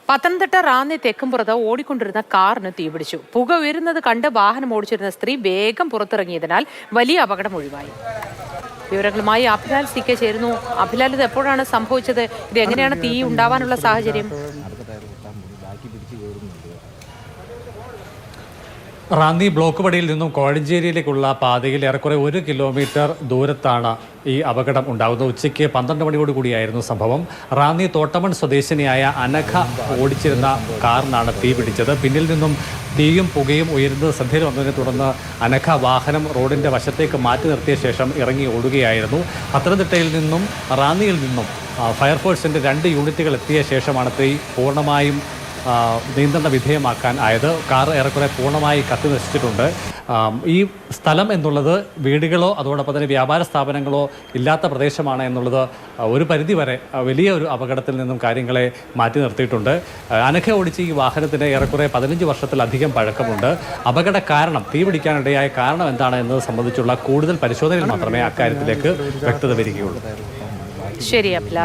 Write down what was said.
പത്തനംതിട്ട റാന്നി തെക്കുംപുറത്ത് ഓടിക്കൊണ്ടിരുന്ന കാറിന് തീപിടിച്ചു. പുക ഉയരുന്നത് കണ്ട് വാഹനം ഓടിച്ചിരുന്ന സ്ത്രീ വേഗം പുറത്തിറങ്ങിയതിനാൽ വലിയ അപകടം ഒഴിവായി. വിവരങ്ങളുമായി അഭിലാൽ സി കെ ചേരുന്നു. അഭിലാൽ, ഇത് എപ്പോഴാണ് സംഭവിച്ചത്? ഇത് എങ്ങനെയാണ് തീ ഉണ്ടാവാനുള്ള സാഹചര്യം? റാന്നി ബ്ലോക്ക് പടിയിൽ നിന്നും കോഴഞ്ചേരിയിലേക്കുള്ള പാതയിൽ ഏറെക്കുറെ 1 കിലോമീറ്റർ ദൂരത്താണ് ഈ അപകടം ഉണ്ടാകുന്നത്. ഉച്ചയ്ക്ക് 12 മണിയോടുകൂടിയായിരുന്നു സംഭവം. റാന്നി തോട്ടമൺ സ്വദേശിനിയായ അനഘ ഓടിച്ചിരുന്ന കാറിനാണ് തീ പിടിച്ചത്. പിന്നിൽ നിന്നും തീയും പുകയും ഉയരുന്നത് ശ്രദ്ധയിൽ വന്നതിനെ തുടർന്ന് അനഘ വാഹനം റോഡിൻ്റെ വശത്തേക്ക് മാറ്റി നിർത്തിയ ശേഷം ഇറങ്ങി ഓടുകയായിരുന്നു. പത്തനംതിട്ടയിൽ നിന്നും റാന്നിയിൽ നിന്നും ഫയർഫോഴ്സിൻ്റെ 2 യൂണിറ്റുകൾ എത്തിയ ശേഷമാണ് തീ പൂർണ്ണമായും നിയന്ത്രണ വിധേയമാക്കാൻ ആയത്. കാർ ഏറെക്കുറെ പൂർണ്ണമായി കത്തി നശിച്ചിട്ടുണ്ട്. ഈ സ്ഥലം എന്നുള്ളത് വീടുകളോ അതോടൊപ്പം തന്നെ വ്യാപാര സ്ഥാപനങ്ങളോ ഇല്ലാത്ത പ്രദേശമാണ് എന്നുള്ളത് ഒരു പരിധിവരെ വലിയൊരു അപകടത്തിൽ നിന്നും കാര്യങ്ങളെ മാറ്റി നിർത്തിയിട്ടുണ്ട്. അനഘ ഓടിച്ച ഈ വാഹനത്തിന് ഏറെക്കുറെ 15 വർഷത്തിലധികം പഴക്കമുണ്ട്. അപകട കാരണം, തീ പിടിക്കാനിടയായ കാരണം എന്താണ് എന്നത് സംബന്ധിച്ചുള്ള കൂടുതൽ പരിശോധനയിൽ മാത്രമേ അക്കാര്യത്തിലേക്ക് വ്യക്തത വരികയുള്ളൂ. ശരി അഭിലാൽ.